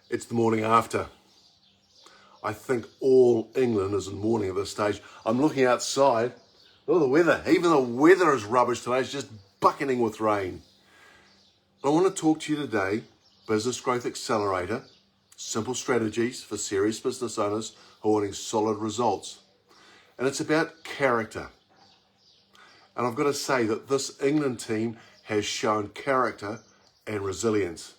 It's the morning after. I think all England is in mourning at this stage. I'm looking outside. Look at the weather. Even the weather is rubbish today. It's just bucketing with rain. I want to talk to you today, Business Growth Accelerator, simple strategies for serious business owners who are wanting solid results. And it's about character. And I've got to say that this England team has shown character and resilience.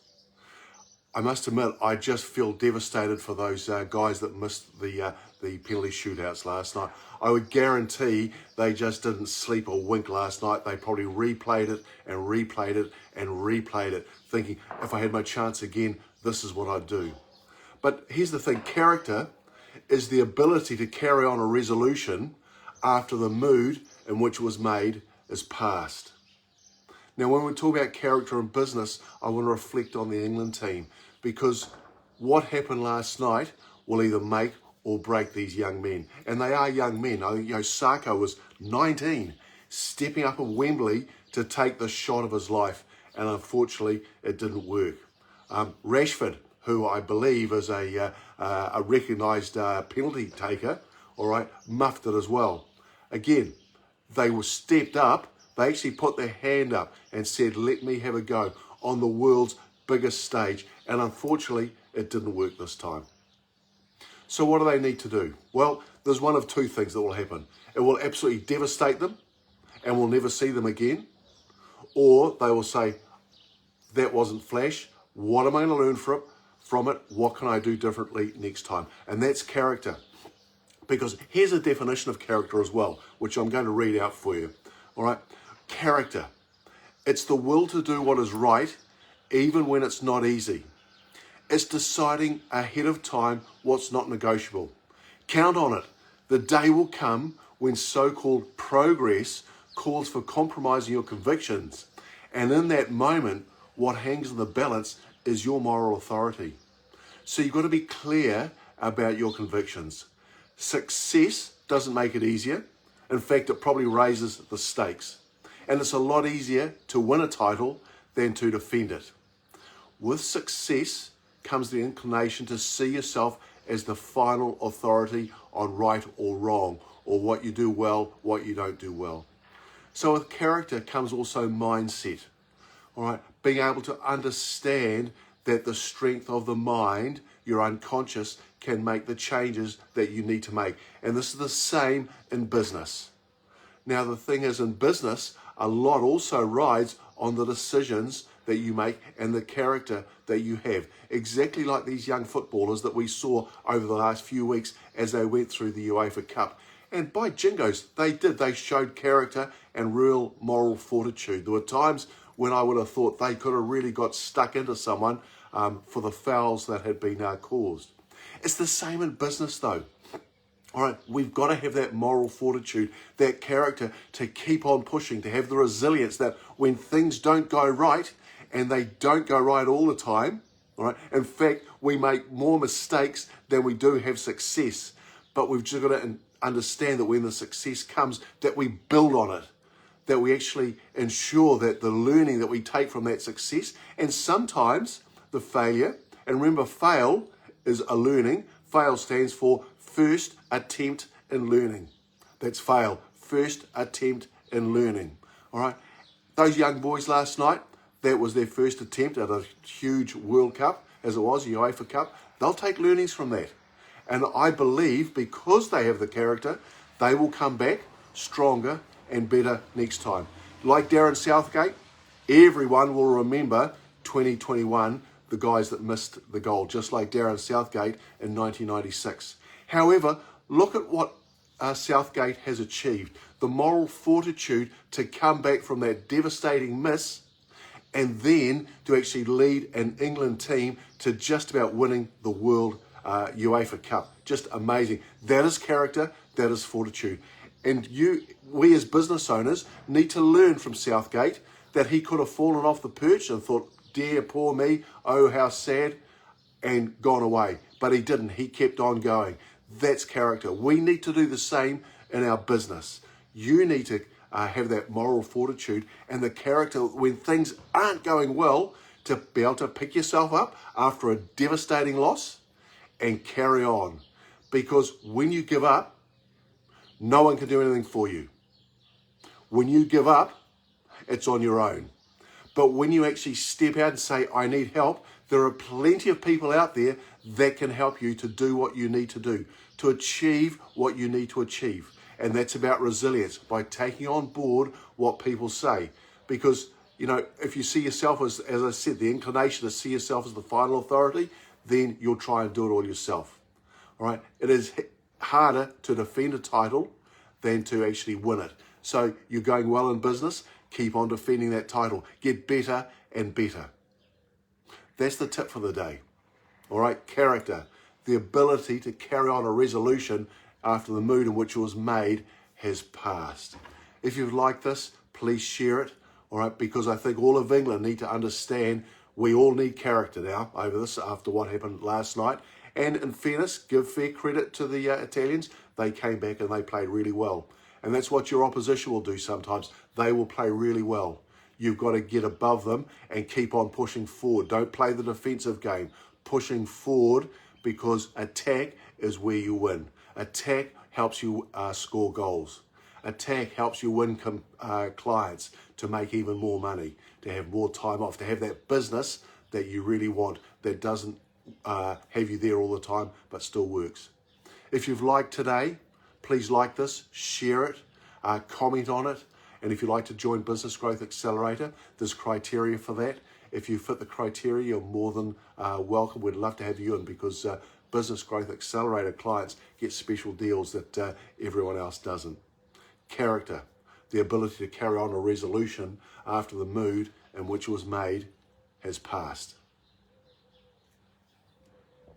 I must admit, I just feel devastated for those guys that missed the penalty shootouts last night. I would guarantee they just didn't sleep or wink last night. They probably replayed it and replayed it and replayed it, thinking, if I had my chance again, this is what I'd do. But here's the thing, character is the ability to carry on a resolution after the mood in which it was made is past. Now, when we talk about character in business, I want to reflect on the England team, because what happened last night will either make or break these young men. And they are young men. I think Sako was 19, stepping up at Wembley to take the shot of his life. And unfortunately, it didn't work. Rashford, who I believe is a recognised penalty taker, all right, muffed it as well. Again, they were stepped up. They actually put their hand up and said, let me have a go on the world's biggest stage. And unfortunately, it didn't work this time. So what do they need to do? Well, there's one of two things that will happen. It will absolutely devastate them and we'll never see them again. Or they will say, that wasn't flash. What am I going to learn from it? What can I do differently next time? And that's character. Because here's a definition of character as well, which I'm going to read out for you. All right. Character. It's the will to do what is right, even when it's not easy. It's deciding ahead of time what's not negotiable. Count on it. The day will come when so-called progress calls for compromising your convictions. And in that moment, what hangs in the balance is your moral authority. So you've got to be clear about your convictions. Success doesn't make it easier. In fact, it probably raises the stakes. And it's a lot easier to win a title than to defend it. With success comes the inclination to see yourself as the final authority on right or wrong, or what you do well, what you don't do well. So with character comes also mindset. All right, being able to understand that the strength of the mind, your unconscious, can make the changes that you need to make. And this is the same in business. Now, the thing is, in business, a lot also rides on the decisions that you make and the character that you have. Exactly like these young footballers that we saw over the last few weeks as they went through the UEFA Cup. And by jingos, they showed character and real moral fortitude. There were times when I would have thought they could have really got stuck into someone for the fouls that had been caused. It's the same in business though. All right, we've got to have that moral fortitude, that character to keep on pushing, to have the resilience that when things don't go right, and they don't go right all the time, all right, in fact, we make more mistakes than we do have success. But we've just got to understand that when the success comes, that we build on it, that we actually ensure that the learning that we take from that success, and sometimes the failure, and remember, fail is a learning. Fail stands for first attempt in learning. That's fail. First attempt in learning. All right. Those young boys last night, that was their first attempt at a huge World Cup, as it was, the UEFA Cup. They'll take learnings from that. And I believe because they have the character, they will come back stronger and better next time. Like Darren Southgate, everyone will remember 2021, the guys that missed the goal, just like Darren Southgate in 1996. However, look at what Southgate has achieved. The moral fortitude to come back from that devastating miss and then to actually lead an England team to just about winning the World UEFA Cup. Just amazing. That is character, that is fortitude. And we as business owners need to learn from Southgate that he could have fallen off the perch and thought, dear, poor me, oh, how sad, and gone away. But he didn't. He kept on going. That's character. We need to do the same in our business. You need to have that moral fortitude and the character when things aren't going well to be able to pick yourself up after a devastating loss and carry on. Because when you give up, no one can do anything for you. When you give up, it's on your own. But when you actually step out and say, I need help, there are plenty of people out there that can help you to do what you need to do, to achieve what you need to achieve. And that's about resilience, by taking on board what people say. Because, you know, if you see yourself as I said, the inclination to see yourself as the final authority, then you'll try and do it all yourself. All right? It is harder to defend a title than to actually win it. So you're going well in business, keep on defending that title. Get better and better. That's the tip for the day. All right? Character. The ability to carry on a resolution after the mood in which it was made has passed. If you've liked this, please share it. All right? Because I think all of England need to understand we all need character now over this after what happened last night. And in fairness, give fair credit to the Italians. They came back and they played really well. And that's what your opposition will do sometimes. They will play really well. You've got to get above them and keep on pushing forward. Don't play the defensive game. Pushing forward, because attack is where you win. Attack helps you score goals. Attack helps you win clients, to make even more money, to have more time off, to have that business that you really want, that doesn't have you there all the time, but still works. If you've liked today, please like this, share it, comment on it. And if you'd like to join Business Growth Accelerator, there's criteria for that. If you fit the criteria, you're more than welcome. We'd love to have you in, because Business Growth Accelerator clients get special deals that everyone else doesn't. Character, the ability to carry on a resolution after the mood in which it was made has passed.